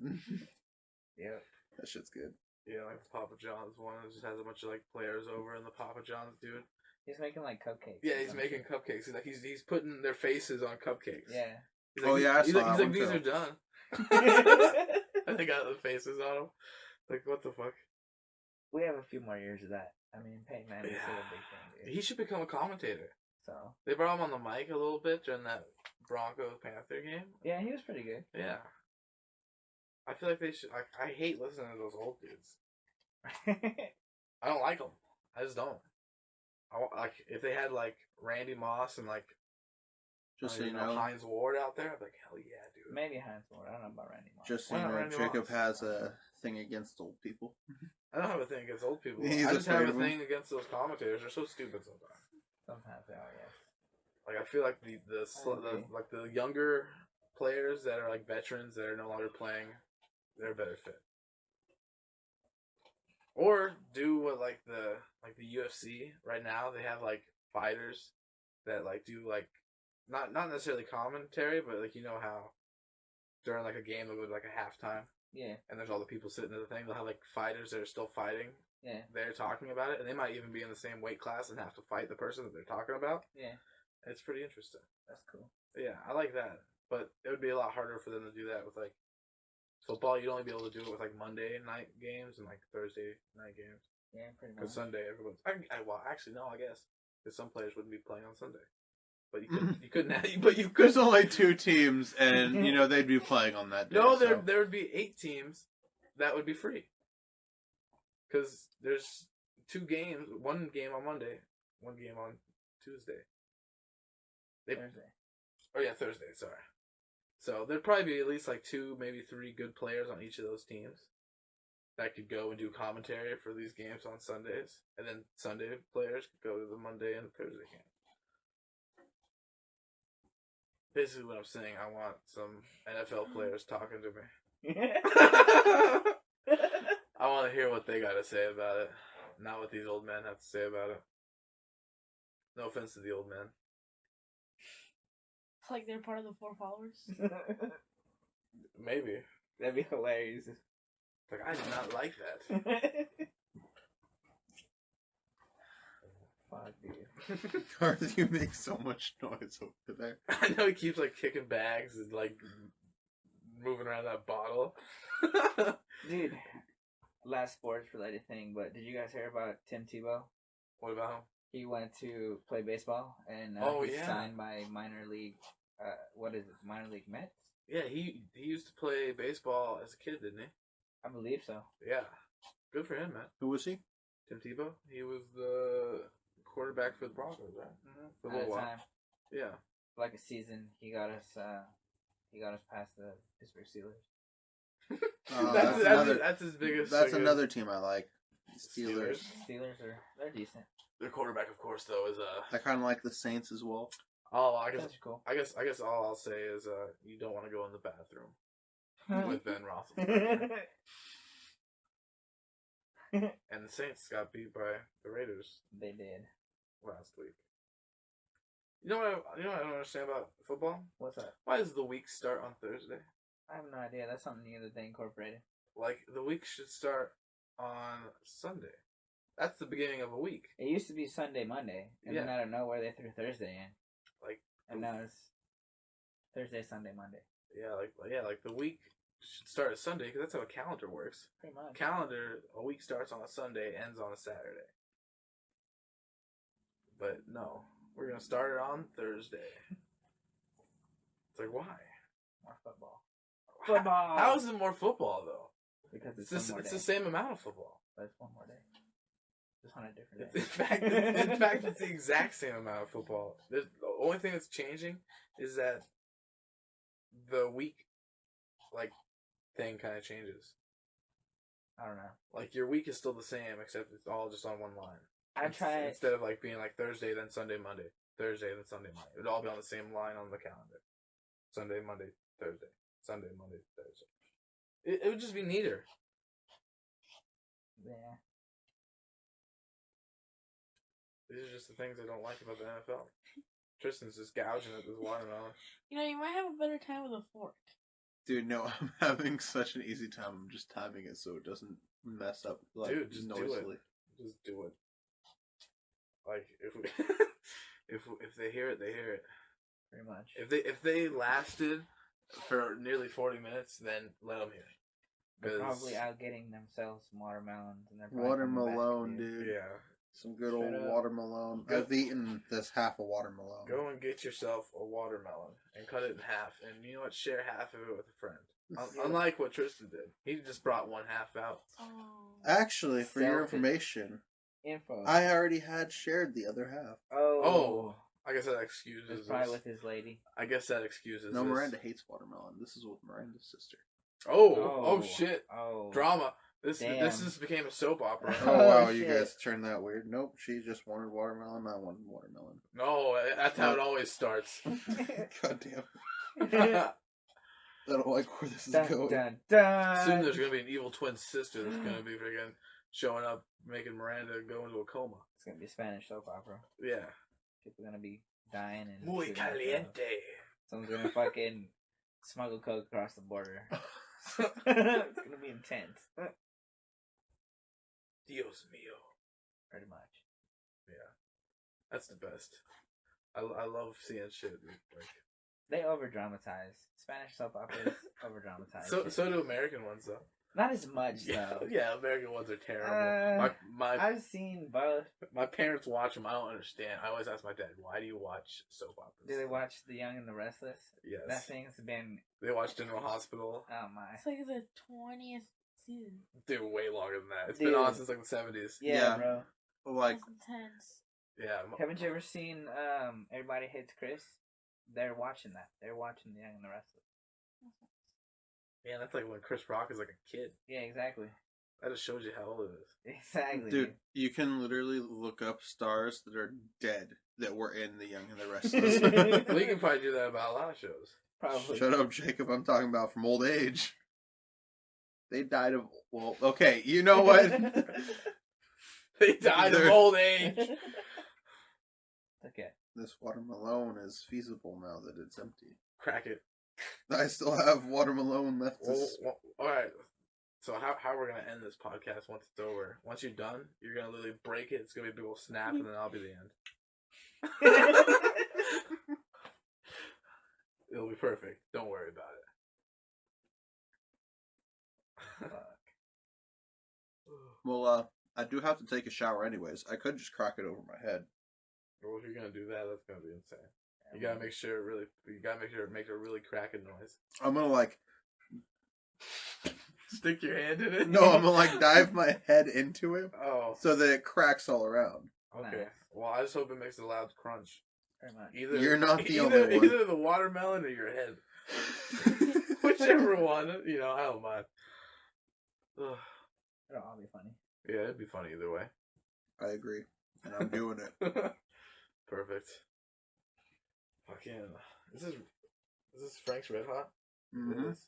Yeah. That shit's good. Yeah, like the Papa John's one. It just has a bunch of like players over in the Papa John's, dude. He's making like cupcakes. Yeah, he's making cupcakes. He's putting their faces on cupcakes. Yeah. He's like, I saw he's like, these too. are done. And they got the faces on them. Like, what the fuck? We have a few more years of that. I mean, Peyton Manning is still a big thing, dude. He should become a commentator. So they brought him on the mic a little bit during that Broncos Panther game. yeah, he was pretty good. Yeah. I feel like they should. I hate listening to those old dudes. I don't like them. I just don't. Like if they had like Randy Moss and like just so you know, Hines Ward out there, I'd be like, hell yeah, dude. Maybe Hines Ward. I don't know about Randy Moss. Just so you know, Jacob has a thing against old people. I don't have a thing against old people. He's I just have a afraid of thing against those commentators. They're so stupid sometimes. Sometimes they are, yes. Like I feel like the younger players that are like veterans that are no longer playing, they're a better fit. Or do what like the UFC right now. They have like fighters that like do like not necessarily commentary, but like you know how during like a game they'll go to like a halftime. Yeah. And there's all the people sitting at the thing. They'll have like fighters that are still fighting. Yeah. They're talking about it, and they might even be in the same weight class and have to fight the person that they're talking about. Yeah. It's pretty interesting. That's cool. Yeah, I like that. But it would be a lot harder for them to do that with like football. You'd only be able to do it with like Monday night games and like Thursday night games. Yeah, pretty much. Because Sunday, everyone's. Well, actually, no, I guess because some players wouldn't be playing on Sunday. But you couldn't. But you could. There's only 2 teams, and you know they'd be playing on that day. No, there would be 8 teams that would be free. Because there's 2 games, 1 game on Monday, 1 game on Tuesday. Thursday. Oh yeah, Thursday. Sorry. So there'd probably be at least like 2, maybe 3 good players on each of those teams. that could go and do commentary for these games on Sundays, and then Sunday players could go to the Monday and Thursday game. Basically, what I'm saying, I want some NFL players talking to me. I want to hear what they got to say about it, not what these old men have to say about it. No offense to the old men. It's like they're part of the four followers. Maybe. That'd be hilarious. Like, I did not like that. Fuck, dude. Garth, you make so much noise over there. I know he keeps like kicking bags and like moving around that bottle. Dude, last sports related thing, but did you guys hear about Tim Tebow? What about him? He went to play baseball and he's signed by minor league. What is it? Minor league Mets? Yeah, he used to play baseball as a kid, didn't he? I believe so. Yeah, good for him, man. Who was he? Tim Tebow. He was the quarterback for the Broncos, right? For a At little the while. time, Yeah. like a season, he got us past the Pittsburgh Steelers. That's his biggest. That's another team I like. Steelers. Steelers they're decent. Their quarterback, of course, though, is I kind of like the Saints as well. Oh, I guess That's cool. I guess all I'll say is you don't want to go in the bathroom with Ben Roethlisberger. And the Saints got beat by the Raiders They did. last week. You know what I don't understand about football? What's that? Why does the week start on Thursday? I have no idea. That's something new that they incorporated. Like the week should start on Sunday. That's the beginning of a week. It used to be Sunday, Monday, and then Yeah. out of nowhere they threw Thursday in. Like And now it's Thursday, Sunday, Monday. like the week should start at Sunday because that's how a calendar works. Pretty much. A week starts on a Sunday, ends on a Saturday. But no, we're gonna start it on Thursday. It's like why? More football. How is it more football though? Because It's one more it's day. the same amount of football. But it's one more day. Just on a different In day. fact, it's the exact same amount of football. The only thing that's changing is that the week, like, thing kind of changes. I don't know. Like your week is still the same, except it's all just on one line. I try. Instead of like being like Thursday, then Sunday, Monday, Thursday, then Sunday, Monday. It would all be on the same line on the calendar. Sunday, Monday, Thursday. Sunday, Monday, Thursday. It would just be neater. Yeah. These are just the things I don't like about the NFL. Tristan's just gouging at this watermelon. You know, you might have a better time with a fork. Dude, no, I'm having such an easy time. I'm just timing it so it doesn't mess up like Dude, just do it. noisily. Just do it. Like if we, if they hear it, they hear it. Pretty much. If they lasted for nearly 40 minutes, then let them hear it. They're 'Cause- probably out getting themselves some watermelons, and they're probably coming back Watermelon, to you. dude. Yeah. Some good Straight old up. watermelon. Go- I've eaten this half a watermelon. Go and get yourself a watermelon and cut it in half, and you know what? Share half of it with a friend. Unlike what Tristan did, he just brought one half out. Oh. Actually, for your Selfish. information, Info. I already had shared the other half. Oh, I guess that excuses. It's probably this. with his lady. I guess that excuses. No, this. Miranda hates watermelon. This is with Miranda's sister. Oh shit! Oh. Drama. This Damn. just became a soap opera. Oh wow, Oh, you shit. guys turned that weird. Nope, she just wanted watermelon. I wanted watermelon. No, that's how it always starts. God damn. I don't like where this is Dun, going. dun, dun. Soon there's gonna be an evil twin sister that's gonna be freaking showing up, making Miranda go into a coma. It's gonna be a Spanish soap opera. Yeah. People are gonna be dying and Muy shooting themselves. caliente. Someone's gonna fucking smuggle coke across the border. It's gonna be intense. Dios mío. Pretty much. Yeah. That's the best. I love seeing shit like. They over dramatize. Spanish soap operas over dramatize. So do American ones though. Not as much though. Yeah, American ones are terrible. My I've seen both. my parents watch them. I don't understand. I always ask my dad, "Why do you watch soap operas?" Do they watch The Young and the Restless? Yes. That thing's been. They watch General Hospital. Oh my. It's like the 20th season. Dude, way longer than that. It's Dude. been on since like the 70s. Yeah, Yeah. bro. Like, That's intense. Yeah. Haven't you ever seen Everybody Hates Chris? They're watching that. They're watching The Young and the Restless. Man, that's like when Chris Rock is like a kid. Yeah, exactly. That just shows you how old it is. Exactly, Dude, you can literally look up stars that are dead that were in The Young and the Well, Restless. you can probably do that about a lot of shows. Probably. Shut up, Jacob. I'm talking about from old age. They died of... Well, okay, you know what? They died of They're- old age. Okay. This watermelon is feasible now that it's empty. Crack it. I still have watermelon left to... Well, all right. So how we're gonna end this podcast once it's over? Once you're done, you're gonna literally break it. It's gonna be a big old snap, and then I'll be the end. It'll be perfect. Don't worry about it. Well, I do have to take a shower anyways. I could just crack it over my head. Well, if you're gonna do that, that's gonna be insane. You gotta make sure it makes a really cracking noise. I'm gonna, like... Stick your hand in it. No, I'm gonna, like, dive my head into it Oh, so that it cracks all around. okay. Nice. Well, I just hope it makes a loud crunch. Very much. Either You're not the only one. Either the watermelon or your head. Whichever one, I don't mind. Ugh. It'll all be funny. Yeah, it'd be funny either way. I agree. And I'm doing it. Perfect. Fucking. Is this Frank's Red Hot? It Hmm. is.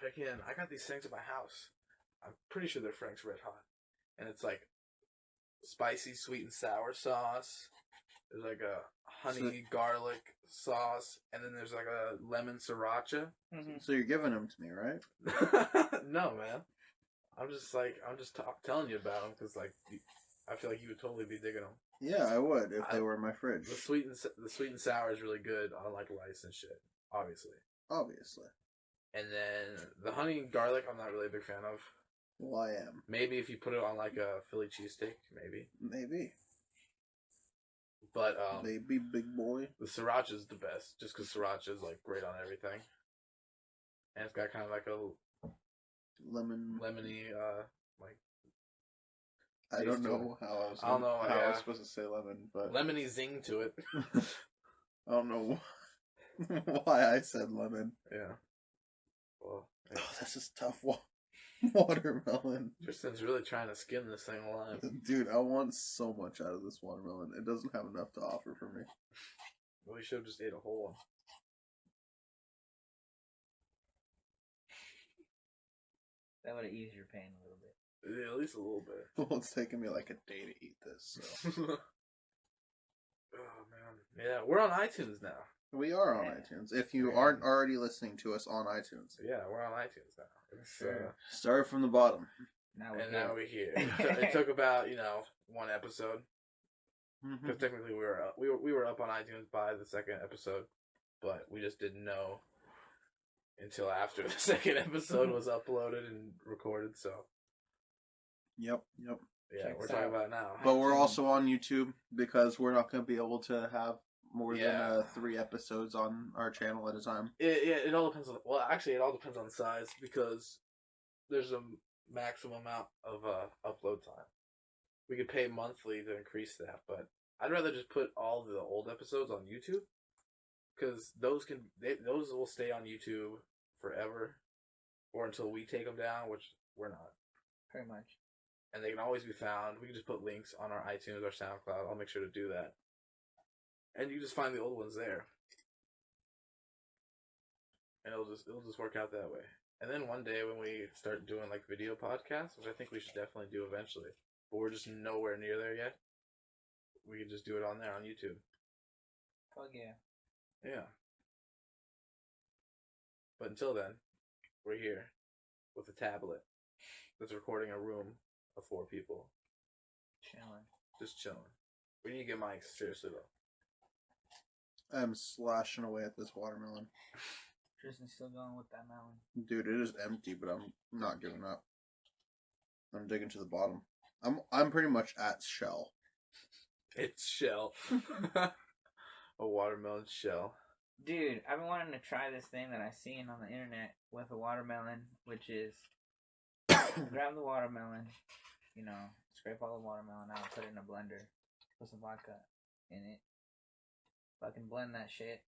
Fucking, I got these things at my house. I'm pretty sure they're Frank's Red Hot. And it's like spicy sweet and sour sauce. There's like a honey garlic sauce, and then there's like a lemon sriracha. So you're giving them to me, right? No, man. I'm just telling you about them because like I feel like you would totally be digging them. Yeah, I would if they were in my fridge. The sweet and sour is really good on like rice and shit, obviously. Obviously. And then the honey and garlic, I'm not really a big fan of. Well, I am. Maybe if you put it on like a Philly cheesesteak, maybe. Maybe. But Maybe, big boy. the sriracha is the best, just because sriracha is like great on everything, and it's got kind of like a Lemon. lemony, like I don't taste to know how I was. I don't know, how I yeah. was supposed to say lemon, but lemony zing to it. I don't know why I said lemon. Yeah. Well, yeah. Oh, this is tough. Watermelon, Tristan's really trying to skim this thing alive. dude. I want so much out of this watermelon. It doesn't have enough to offer for me. Well, we should have just ate a whole one. That would have eased your pain a little bit. Yeah, at least a little bit. Well, it's taken me like a day to eat this. So. Oh man, yeah, we're on iTunes now. We are on Yeah. iTunes. If you aren't already listening to us on iTunes, Yeah, we're on iTunes now. It's, Sure. start from the bottom. Now we're and here. now we're here. It took about one episode Mm-hmm. because technically we were up on iTunes by the second episode, but we just didn't know until after the second episode was uploaded and recorded. So Yep. yeah, Check we're us talking out. about it now. But we're also on YouTube because we're not going to be able to have more Yeah. than 3 episodes on our channel at a time. It all depends on. Well, actually, it all depends on the size because there's a maximum amount of upload time. We could pay monthly to increase that, but I'd rather just put all the old episodes on YouTube because those will stay on YouTube forever or until we take them down, which we're not. Pretty much. And they can always be found. We can just put links on our iTunes or SoundCloud. I'll make sure to do that. And you just find the old ones there. And it'll just work out that way. And then one day when we start doing like video podcasts, which I think we should definitely do eventually, but we're just nowhere near there yet, we can just do it on there on YouTube. Fuck yeah. Yeah. But until then, we're here with a tablet that's recording a room of 4 people. Chilling. Just chilling. We need to get mics, seriously though. I'm slashing away at this watermelon. Tristan's still going with that melon. Dude, it is empty, but I'm not giving up. I'm digging to the bottom. I'm pretty much at shell. It's shell. A watermelon shell. Dude, I've been wanting to try this thing that I seen on the internet with a watermelon, which is grab the watermelon, scrape all the watermelon out, put it in a blender, put some vodka in it, fucking blend that shit,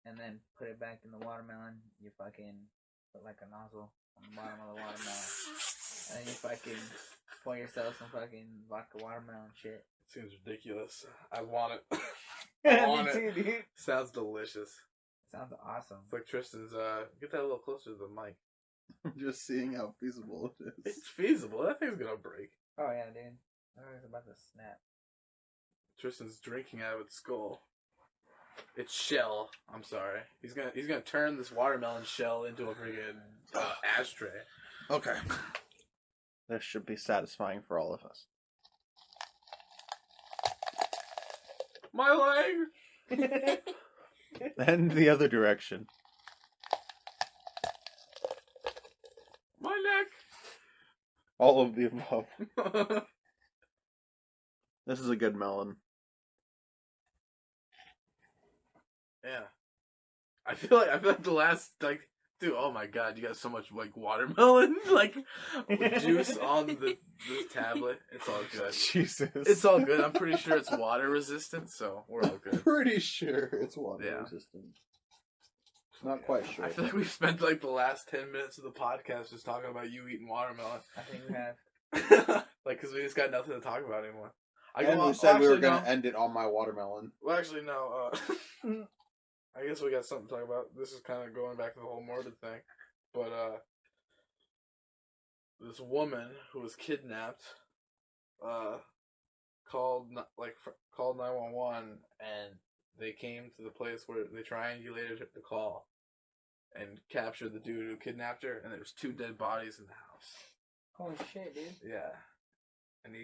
and then put it back in the watermelon. You fucking put like a nozzle on the bottom of the watermelon. And then you fucking pour yourself some fucking vodka watermelon shit. Seems ridiculous. I want it. I want Me it. too, dude. Sounds delicious. Sounds awesome. It's like Tristan's. Get that a little closer to the mic. I'm just seeing how feasible it is. It's feasible. That thing's gonna break. Oh yeah, dude. I was about to snap. Tristan's drinking out of its skull. Its shell. I'm sorry. He's gonna turn this watermelon shell into a friggin' ashtray. Okay. This should be satisfying for all of us. My leg. And the other direction. My All of the above. neck. This is a good melon. Yeah. I feel like the last dude, oh my god, you got so much watermelon juice on this tablet. It's all good. Jesus. It's all good. I'm pretty sure it's water resistant, so we're all good. Pretty sure it's water Yeah. resistant. Not quite sure. I feel like we've spent the last 10 minutes of the podcast just talking about you eating watermelon. I think we have. Because we just got nothing to talk about anymore. And we said we were going to end it on my watermelon. Well, actually, no. I guess we got something to talk about. This is kind of going back to the whole morbid thing. But, this woman who was kidnapped, called 911, and they came to the place where they triangulated the call and captured the dude who kidnapped her, and there was 2 dead bodies in the house. Holy shit, dude. Yeah. And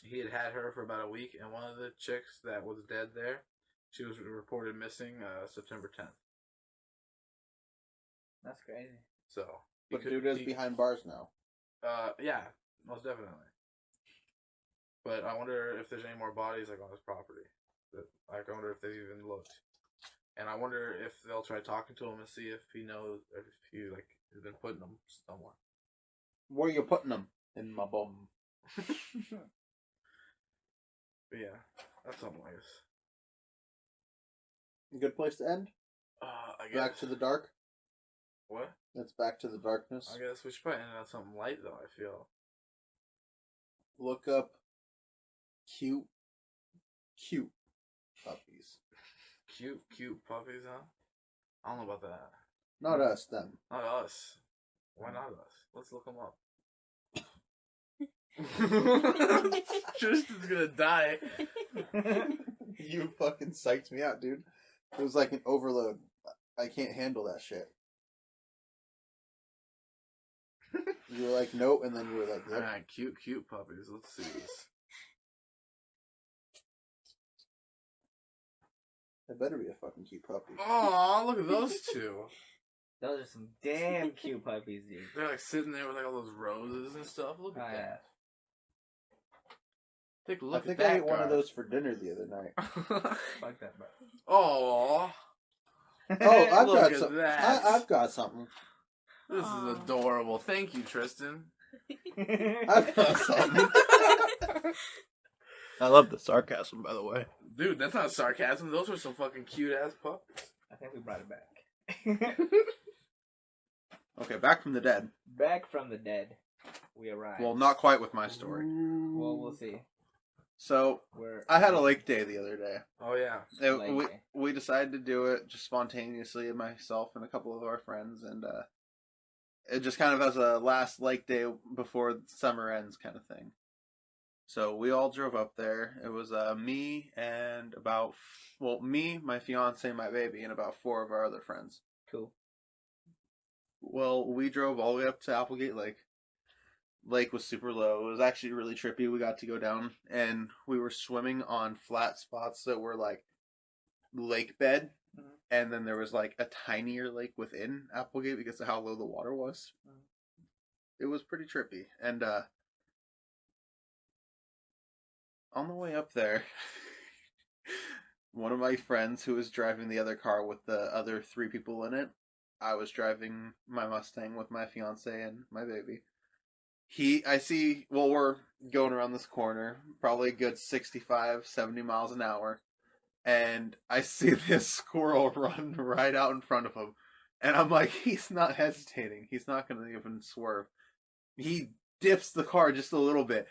he had her for about a week, and one of the chicks that was dead there, she was reported missing September 10th. That's crazy. So, But dude is behind bars now. yeah, most definitely. But I wonder if there's any more bodies on his property. I wonder if they've even looked, and I wonder if they'll try talking to him and see if he knows, or if he has been putting them somewhere. Where you putting them? In my bum. But yeah, that's something like this. Good place to end? I guess. Back to the dark? What? That's back to the darkness. I guess we should probably end on something light, though, I feel. Look up cute puppies. Cute puppies, huh? I don't know about that. Not us, them. Not us. Why not us? Let's look them up. Tristan's gonna die. You fucking psyched me out, dude. It was like an overload. I can't handle that shit. You were like, nope, and then you were like, yep. Alright, cute puppies. Let's see this. That better be a fucking cute puppy. Oh, look at those 2. Those are some damn cute puppies, dude. They're like sitting there with like all those roses and stuff. Look at Oh, yeah. that. Take a look I think at that. I ate one of those for dinner the other night. Fuck that, bro. Oh, Oh, I've Look got at something. that. I've got something. this is adorable. Thank you, Tristan. I've got something. I love the sarcasm, by the way. Dude, that's not sarcasm. Those were some fucking cute ass puppies. I think we brought it back. Okay, back from the dead. Back from the dead, we arrived. Well, not quite with my story. Well, we'll see. So, I had a lake day the other day. Oh yeah. We decided to do it just spontaneously, myself and a couple of our friends, and it just kind of as a last lake day before summer ends kind of thing. So we all drove up there. It was me, my fiance, my baby, and about 4 of our other friends. Cool. Well, we drove all the way up to Applegate Lake. Lake was super low. It was actually really trippy. We got to go down, and we were swimming on flat spots that were like lake bed, and then there was like a tinier lake within Applegate because of how low the water was. It was pretty trippy. And on the way up there, one of my friends who was driving the other car with the other 3 people in it, I was driving my Mustang with my fiance and my baby. We're going around this corner, probably a good 65, 70 miles an hour, and I see this squirrel run right out in front of him, And I'm like, he's not hesitating. He's not going to even swerve. He dips the car just a little bit,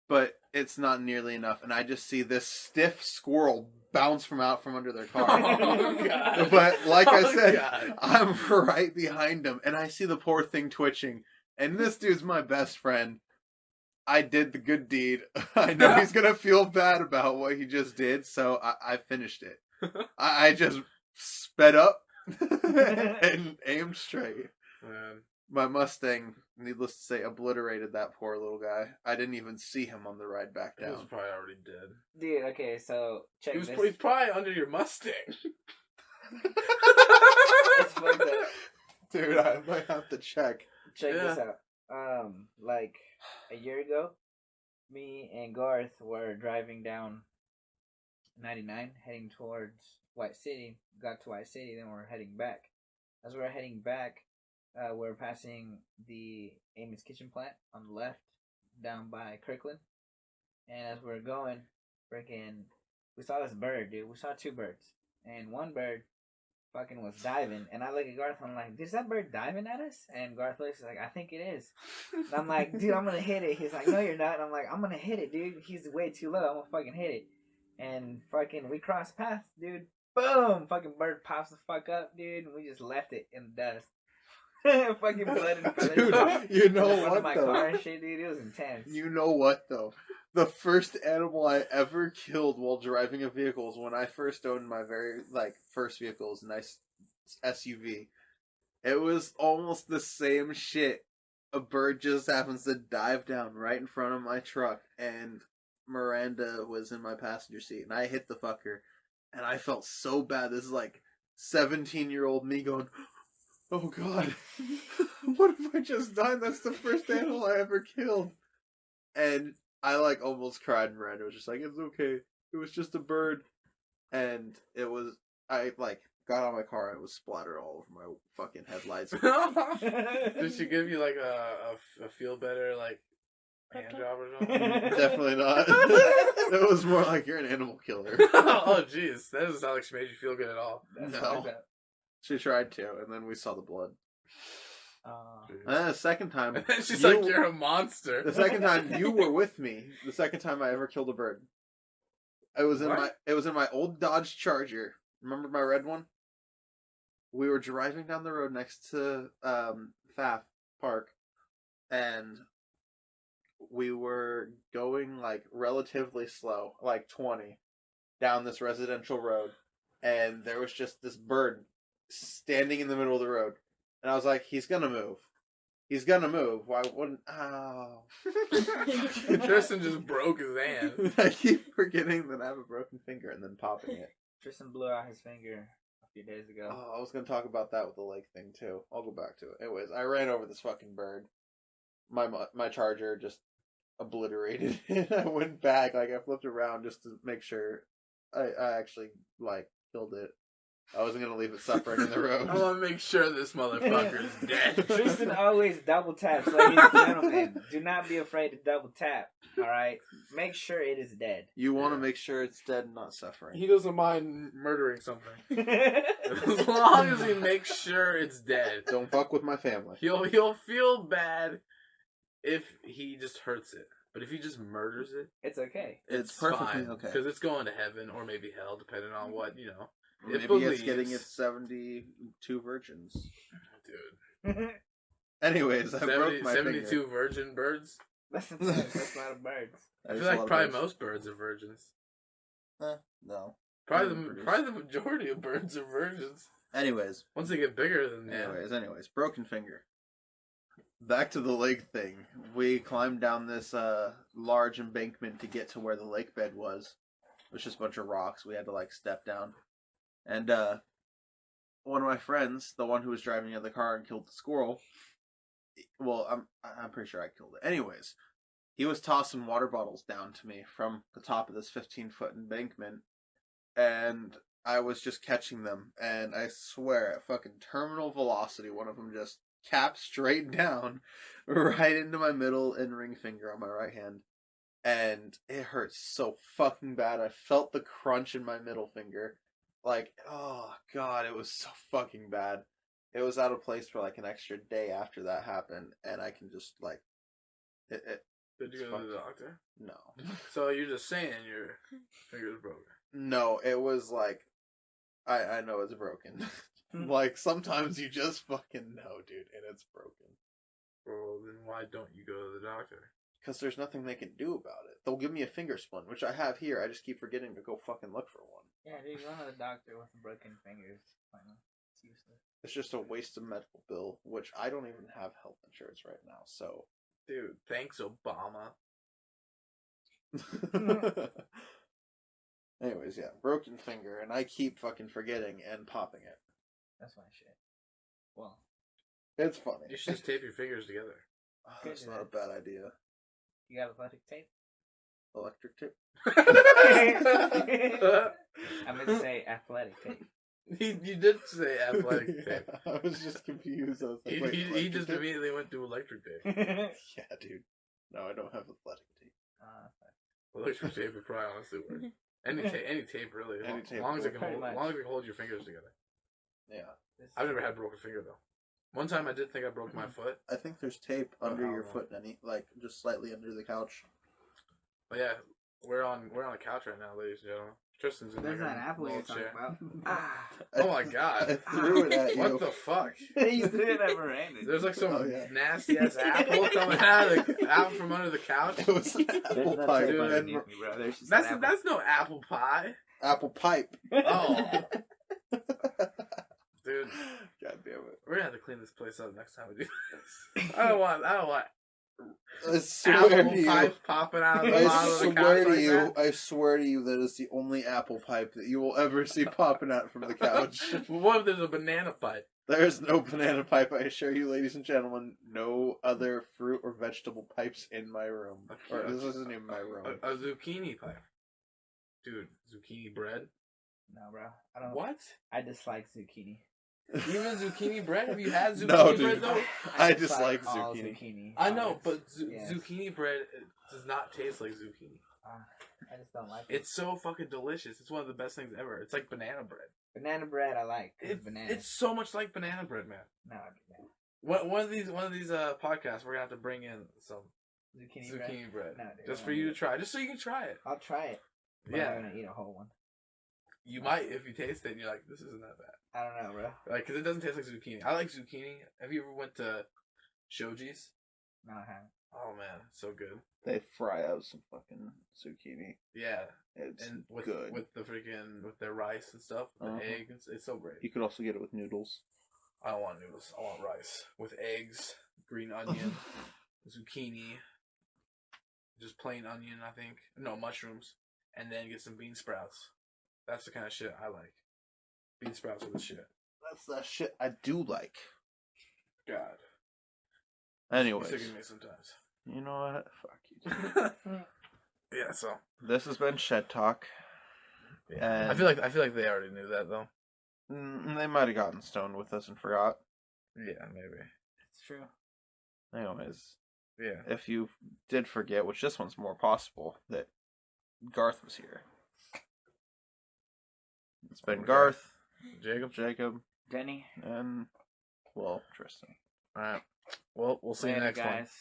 but it's not nearly enough. And I just see this stiff squirrel bounce from under their car. Oh, God. But like I Oh, said, God. I'm right behind him, and I see the poor thing twitching. And this dude's my best friend. I did the good deed. I know he's gonna feel bad about what he just did, so I finished it. I just sped up and aimed straight. Man. My Mustang, needless to say, obliterated that poor little guy. I didn't even see him on the ride back He was down. probably already dead. Dude, okay, so check He's this. probably under your Mustang. It's fucked up. Dude, I might have to check. Check Yeah. this out. Like a year ago, me and Garth were driving down 99, heading towards White City. Got to White City, then we're heading back. As we're heading back, we're passing the Amy's Kitchen plant on the left, down by Kirkland. And as we're going, freaking, we saw this bird, dude. We saw two birds, and one bird fucking was diving, and I look at Garth and I'm like, is that bird diving at us? And Garth looks like, I think it is. And I'm like, dude, I'm gonna hit it. He's like, no, you're not. And I'm like, I'm gonna hit it, dude. He's way too low. I'm gonna fucking hit it. And fucking, we cross paths, dude. Boom! Fucking bird pops the fuck up, dude. And we just left it in the dust. Fucking blood and feathers. Dude, you know in front of what, my though? car and shit, dude. It was intense. You know what, though? The first animal I ever killed while driving a vehicle was when I first owned my very, first vehicle. It was a nice SUV. It was almost the same shit. A bird just happens to dive down right in front of my truck, and Miranda was in my passenger seat, and I hit the fucker, and I felt so bad. This is like 17-year-old me going, oh God, what have I just done? That's the first animal I ever killed. And I almost cried, and Miranda was just like, it's okay. It was just a bird. And I got out of my car and it was splattered all over my fucking headlights. Did she give you a feel better hand job or something? Definitely not. It was more like you're an animal killer. Oh jeez, that doesn't sound like she made you feel good at all. That's No. fucked up. She tried to, and then we saw the blood. Jeez. And then the second time, And then she's like, "You're a monster." the second time you were with me. The second time I ever killed a bird. It was in my old Dodge Charger. Remember my red one? We were driving down the road next to Pfaff Park, and we were going relatively slow, 20, down this residential road, and there was just this bird standing in the middle of the road, and I was like, he's gonna move. He's gonna move. Why wouldn't? Oh. Tristan just broke his hand. I keep forgetting that I have a broken finger and then popping it. Tristan blew out his finger a few days ago. Oh, I was gonna talk about that with the lake thing too. I'll go back to it. Anyways, I ran over this fucking bird. My Charger just obliterated it. I went back, I flipped around just to make sure I actually killed it. I wasn't gonna leave it suffering in the road. I want to make sure this motherfucker is dead. Tristan always double taps, ladies and gentlemen. Do not be afraid to double tap. All right, make sure it is dead. You want to make sure it's dead and not suffering. He doesn't mind murdering something as long as he makes sure it's dead. Don't fuck with my family. He'll feel bad if he just hurts it, but if he just murders it, It's okay. It's perfectly okay. because it's going to heaven or maybe hell, depending on what it Maybe believes. it's getting its 72 virgins. Dude, Anyways, I broke my 72 finger. virgin birds. That's intense. That's a lot of birds. I That is feel a like lot of probably birds. most birds are virgins. No. Probably Birds produce. the majority of birds are virgins. Anyways, Once they get bigger, then anyways, broken finger. Back to the lake thing. We climbed down this large embankment to get to where the lake bed was. It was just a bunch of rocks. We had to step down. And one of my friends, the one who was driving the other car and killed the squirrel, well, I'm pretty sure I killed it. Anyways, he was tossing water bottles down to me from the top of this 15-foot embankment, and I was just catching them, and I swear, at fucking terminal velocity, one of them just capped straight down right into my middle and ring finger on my right hand, and it hurt so fucking bad. I felt the crunch in my middle finger. Oh God, it was so fucking bad. it was out of place for like an extra day after that happened, and I can just like it Did you go to the doctor? no. So you're just saying your finger's broken. No, it was like I know it's broken. Like sometimes you just fucking know, dude, and it's broken. Well, then why don't you go to the doctor? Because there's nothing they can do about it. They'll give me a finger splint, which I have here. I just keep forgetting to go fucking look for one. Yeah, dude, going to the doctor with broken fingers. It's useless. It's just a waste of medical bill, which I don't even have health insurance right now, so. Dude, thanks, Obama. Anyways, yeah, broken finger, and I keep fucking forgetting and popping it. That's my shit. Well, It's funny. You should just tape your fingers together. Oh, that's not a bad idea. you got athletic tape? Electric tape? I meant to say athletic tape. You did say athletic tape. Yeah, I was just confused. I was like, wait, He electric just tape? immediately went to electric tape. Yeah, dude. No, I don't have athletic tape. Electric tape would probably honestly work. Any tape really. Any As tape long as it will can pretty hold, as much. long as it can hold your fingers together. Yeah. I've never had a broken finger though. One time I did think I broke my foot. I think there's tape under how your long? foot, Denny. Like, just slightly under the couch. But yeah, we're on a couch right now, ladies and gentlemen. Tristan's in There's there. that apple you're talking about. Ah. Oh my god. I threw it at you. What the fuck? You threw it at Miranda. There's like some Oh, yeah. nasty ass apple coming out from under the couch. It was an apple no pipe. tape dude. underneath me, bro. There's just an apple. That's no apple pie, Apple pipe. Oh. dude. God damn it. We're gonna have to clean this place up next time we do this. I don't want I swear to apple you. pipes popping out of the I bottom of the couch swear to like you, that. I swear to you, that is the only apple pipe that you will ever see popping out from the couch. What if there's a banana pipe? There is no banana pipe, I assure you, ladies and gentlemen. No other fruit or vegetable pipes in my room. Or this isn't even my room. A zucchini pipe. Dude, zucchini bread? No, bro. I don't. What? I dislike zucchini. Even zucchini bread? Have you had zucchini No, bread dude. though? I dislike all zucchini. I know, but Yes. zucchini bread does not taste like zucchini. I just don't like it. It's so fucking delicious. It's one of the best things ever. It's like banana bread. Banana bread, I like. Banana. It's so much like banana bread, man. No, I do not. One of these podcasts, we're gonna have to bring in some Zucchini bread. No, dude, just I for don't you need to try, just so you can try it. I'll try it. But Yeah, I'm not gonna eat a whole one. you might if you taste it and you're like, this isn't that bad. I don't know, bro. Like, cause it doesn't taste like zucchini. I like zucchini. Have you ever went to Shoji's? No, I haven't. Oh man, so good. They fry out some fucking zucchini. Yeah, It's and good. with the freaking with their rice and stuff, the Uh-huh. egg. It's so great. You could also get it with noodles. I don't want noodles. I want rice with eggs, green onion, zucchini, just plain onion. I think no mushrooms, and then get some bean sprouts. That's the kind of shit I like. Bean sprouts are the shit. That's that shit I do like. God, Anyways, you're sick of me sometimes. you know what? Fuck you. Yeah, so This has been Shed Talk. yeah. And I feel like they already knew that though. they might have gotten stoned with us and forgot. Yeah, maybe. It's true. Anyways, Yeah. if you did forget, which this one's more possible, that Garth was here. It's been Okay. Garth, Jacob. Denny. and, well, Tristan. All right. Well, we'll see you Later, next guys.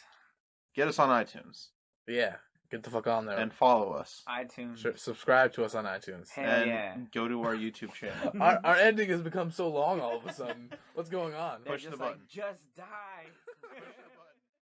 Get us on iTunes one. Yeah. Get the fuck on there. and follow us. iTunes. Subscribe to us on iTunes. Hell and yeah. go to our YouTube channel. Our ending has become so long all of a sudden. What's going on? They're Push the just button. like, just die.